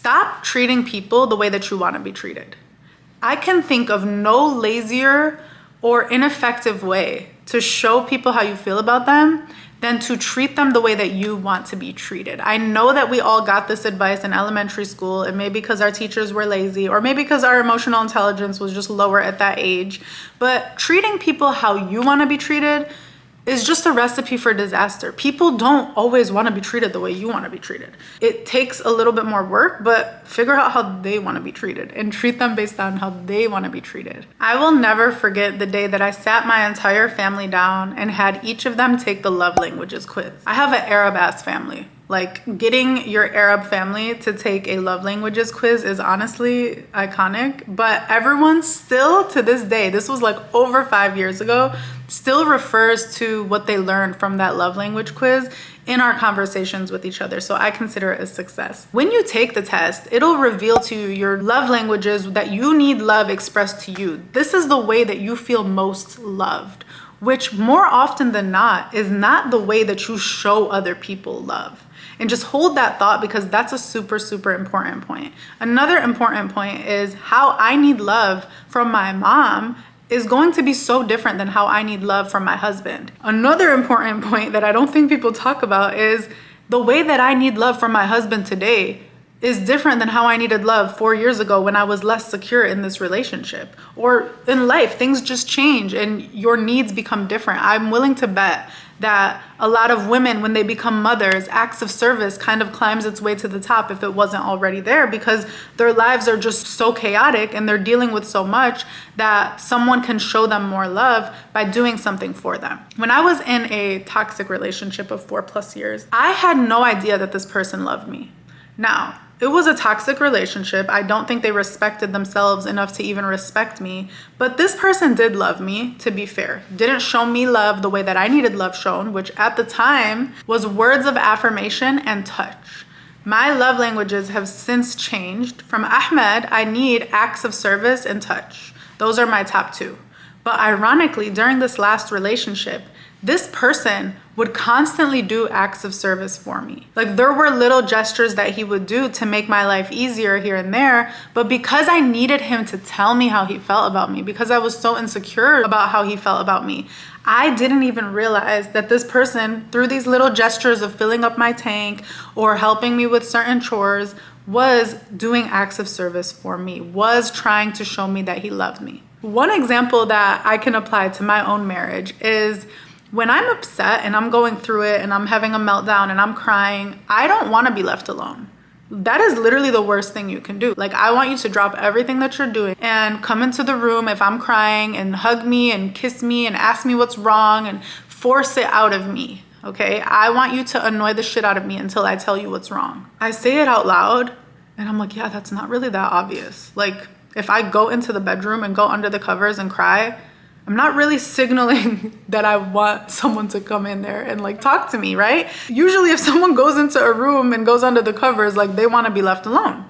stop treating people the way that you want to be treated. I can think of no lazier or ineffective way to show people how you feel about them than to treat them the way that you want to be treated. I know that we all got this advice in elementary school, and maybe because our teachers were lazy, or maybe because our emotional intelligence was just lower at that age, but treating people how you want to be treated is just a recipe for disaster. People don't always want to be treated the way you want to be treated. It takes a little bit more work, but figure out how they want to be treated and treat them based on how they want to be treated. I will never forget the day that I sat my entire family down and had each of them take the love languages quiz. I have an Arab ass family. Like, getting your Arab family to take a love languages quiz is honestly iconic, but everyone still to this day, this was like over 5 years ago, still refers to what they learned from that love language quiz in our conversations with each other. So I consider it a success. When you take the test, it'll reveal to you your love languages that you need love expressed to you. This is the way that you feel most loved, which more often than not is not the way that you show other people love. And just hold that thought, because that's a super, super important point. Another important point is how I need love from my mom is going to be so different than how I need love from my husband. Another important point that I don't think people talk about is the way that I need love from my husband today is different than how I needed love 4 years ago when I was less secure in this relationship. Or in life, things just change and your needs become different. I'm willing to bet that a lot of women, when they become mothers, acts of service kind of climbs its way to the top if it wasn't already there, because their lives are just so chaotic and they're dealing with so much that someone can show them more love by doing something for them. When I was in a toxic relationship of 4+ years, I had no idea that this person loved me. Now, it was a toxic relationship. I don't think they respected themselves enough to even respect me. But this person did love me, to be fair. Didn't show me love the way that I needed love shown, which at the time was words of affirmation and touch. My love languages have since changed. From Ahmed, I need acts of service and touch. Those are my top 2. But ironically, during this last relationship, this person would constantly do acts of service for me. Like, there were little gestures that he would do to make my life easier here and there, but because I needed him to tell me how he felt about me, because I was so insecure about how he felt about me, I didn't even realize that this person, through these little gestures of filling up my tank or helping me with certain chores, was doing acts of service for me, was trying to show me that he loved me. One example that I can apply to my own marriage is when I'm upset and I'm going through it and I'm having a meltdown and I'm crying, I don't want to be left alone. That is literally the worst thing you can do. Like, I want you to drop everything that you're doing and come into the room if I'm crying and hug me and kiss me and ask me what's wrong and force it out of me, okay? I want you to annoy the shit out of me until I tell you what's wrong. I say it out loud and I'm like, yeah, that's not really that obvious. Like, if I go into the bedroom and go under the covers and cry, I'm not really signaling that I want someone to come in there and like talk to me, right? Usually if someone goes into a room and goes under the covers, like, they want to be left alone.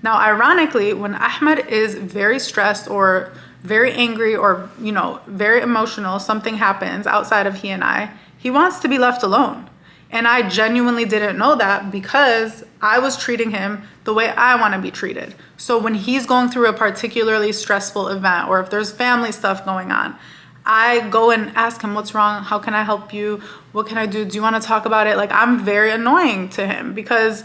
Now, ironically, when Ahmed is very stressed or very angry or, you know, very emotional, something happens outside of he and I, he wants to be left alone. And I genuinely didn't know that because I was treating him the way I want to be treated. So when he's going through a particularly stressful event, or if there's family stuff going on, I go and ask him, what's wrong? How can I help you? What can I do? Do you want to talk about it? Like, I'm very annoying to him because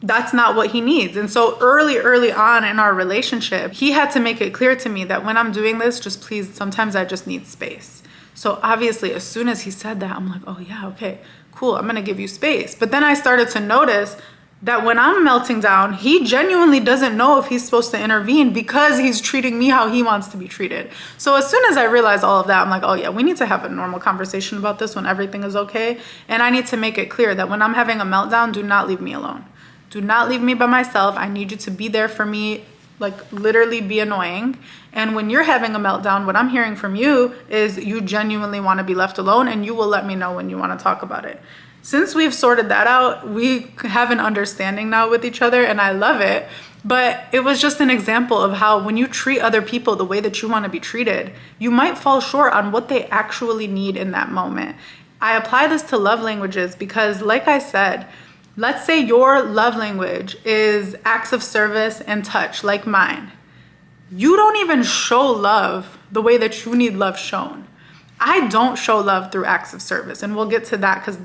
that's not what he needs. And so early on in our relationship, he had to make it clear to me that when I'm doing this, just please, sometimes I just need space. So obviously, as soon as he said that, I'm like, oh yeah, okay, cool, I'm gonna give you space. But then I started to notice that when I'm melting down, he genuinely doesn't know if he's supposed to intervene because he's treating me how he wants to be treated. So as soon as I realized all of that, I'm like, oh yeah, we need to have a normal conversation about this when everything is okay. And I need to make it clear that when I'm having a meltdown, do not leave me alone. Do not leave me by myself. I need you to be there for me, like literally be annoying. And when you're having a meltdown, what I'm hearing from you is you genuinely want to be left alone, and you will let me know when you want to talk about it. Since we've sorted that out, we have an understanding now with each other, and I love it. But it was just an example of how when you treat other people the way that you want to be treated, you might fall short on what they actually need in that moment. I apply this to love languages because, like I said, Let's say your love language is acts of service and touch, like mine. You don't even show love the way that you need love shown. I don't show love through acts of service, and we'll get to that because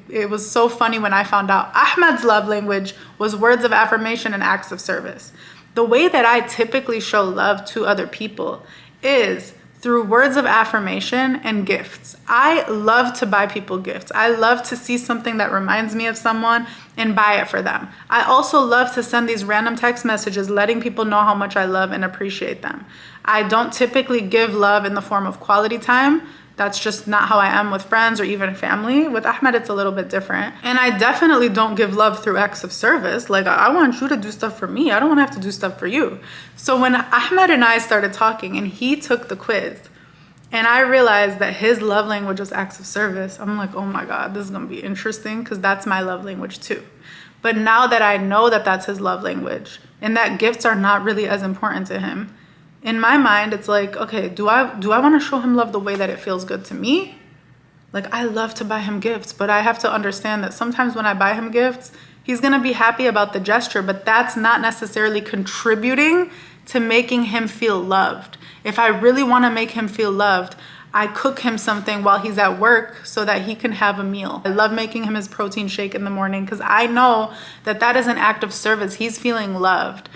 it was so funny when I found out Ahmed's love language was words of affirmation and acts of service. The way that I typically show love to other people is through words of affirmation and gifts. I love to buy people gifts. I love to see something that reminds me of someone and buy it for them. I also love to send these random text messages letting people know how much I love and appreciate them. I don't typically give love in the form of quality time. That's just not how I am with friends or even family. With Ahmed, it's a little bit different. And I definitely don't give love through acts of service. Like, I want you to do stuff for me. I don't want to have to do stuff for you. So when Ahmed and I started talking and he took the quiz and I realized that his love language was acts of service, I'm like, oh my God, this is going to be interesting because that's my love language too. But now that I know that that's his love language and that gifts are not really as important to him, in my mind, it's like, okay, do I want to show him love the way that it feels good to me? Like, I love to buy him gifts, but I have to understand that sometimes when I buy him gifts, he's going to be happy about the gesture, but that's not necessarily contributing to making him feel loved. If I really want to make him feel loved, I cook him something while he's at work so that he can have a meal. I love making him his protein shake in the morning because I know that that is an act of service. He's feeling loved.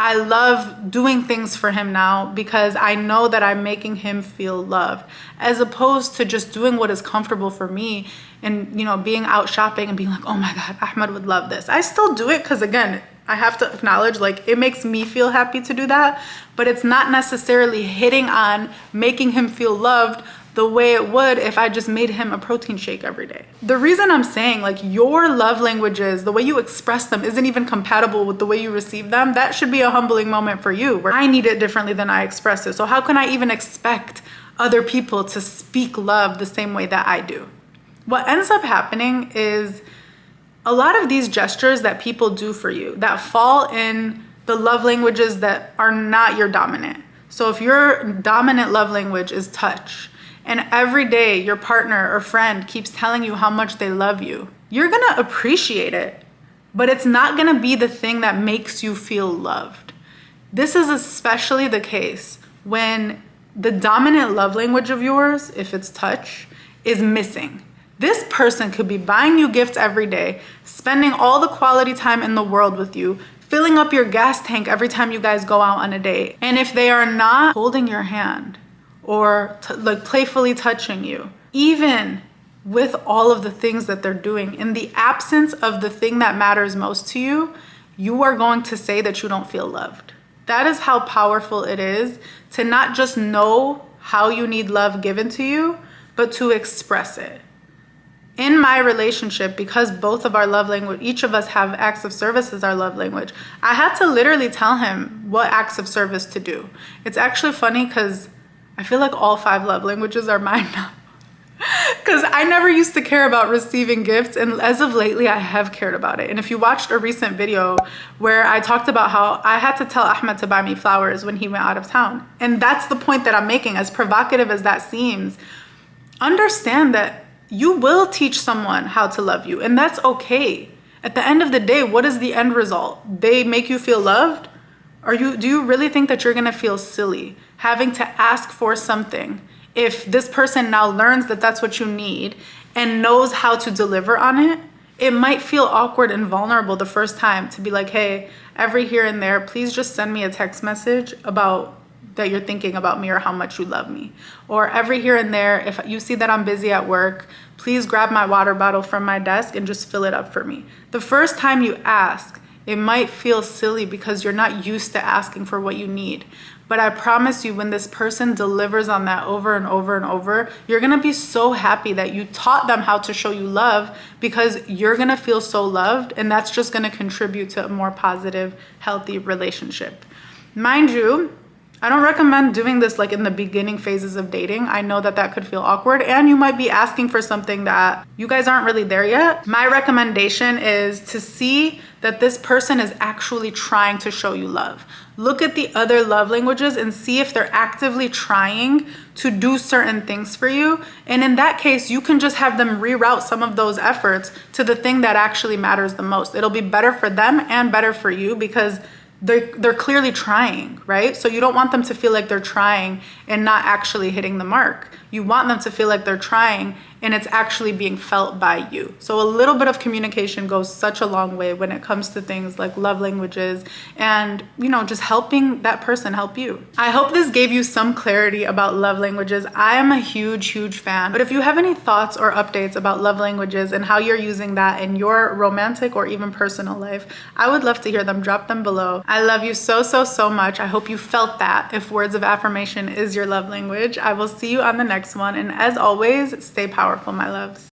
I love doing things for him now because I know that I'm making him feel loved, as opposed to just doing what is comfortable for me and, being out shopping and being like, oh my God, Ahmed would love this. I still do it because, again, I have to acknowledge, like, it makes me feel happy to do that, but it's not necessarily hitting on making him feel loved the way it would if I just made him a protein shake every day. The reason I'm saying, like, your love languages, the way you express them isn't even compatible with the way you receive them, that should be a humbling moment for you, where I need it differently than I express it. So how can I even expect other people to speak love the same way that I do? What ends up happening is a lot of these gestures that people do for you that fall in the love languages that are not your dominant. So if your dominant love language is touch, and every day your partner or friend keeps telling you how much they love you, you're gonna appreciate it, but it's not gonna be the thing that makes you feel loved. This is especially the case when the dominant love language of yours, if it's touch, is missing. This person could be buying you gifts every day, spending all the quality time in the world with you, filling up your gas tank every time you guys go out on a date. And if they are not holding your hand, or like playfully touching you, even with all of the things that they're doing, in the absence of the thing that matters most to you, you are going to say that you don't feel loved. That is how powerful it is to not just know how you need love given to you, but to express it. In my relationship, because both of our love language, each of us have acts of service as our love language, I had to literally tell him what acts of service to do. It's actually funny because I feel like all 5 love languages are mine now. Because I never used to care about receiving gifts, and as of lately I have cared about it. And if you watched a recent video where I talked about how I had to tell Ahmed to buy me flowers when he went out of town, and that's the point that I'm making, as provocative as that seems, understand that you will teach someone how to love you, and that's okay. At the end of the day, what is the end result? They make you feel loved? Do you really think that you're gonna feel silly having to ask for something if this person now learns that that's what you need and knows how to deliver on it? It might feel awkward and vulnerable the first time to be like, hey, every here and there, please just send me a text message about that you're thinking about me or how much you love me. Or every here and there, if you see that I'm busy at work, please grab my water bottle from my desk and just fill it up for me. The first time you ask, it might feel silly because you're not used to asking for what you need. But I promise you, when this person delivers on that over and over and over, you're gonna be so happy that you taught them how to show you love, because you're gonna feel so loved, and that's just gonna contribute to a more positive, healthy relationship. Mind you, I don't recommend doing this like in the beginning phases of dating. I know that that could feel awkward and you might be asking for something that you guys aren't really there yet. My recommendation is to see that this person is actually trying to show you love. Look at the other love languages and see if they're actively trying to do certain things for you. And in that case, you can just have them reroute some of those efforts to the thing that actually matters the most. It'll be better for them and better for you because they're clearly trying, right? So you don't want them to feel like they're trying and not actually hitting the mark. You want them to feel like they're trying and it's actually being felt by you. So a little bit of communication goes such a long way when it comes to things like love languages and, you know, just helping that person help you. I hope this gave you some clarity about love languages. I am a huge fan. But if you have any thoughts or updates about love languages and how you're using that in your romantic or even personal life, I would love to hear them. Drop them below. I love you so much. I hope you felt that if words of affirmation is your love language. I will see you on the next one. And as always, stay powerful, my loves.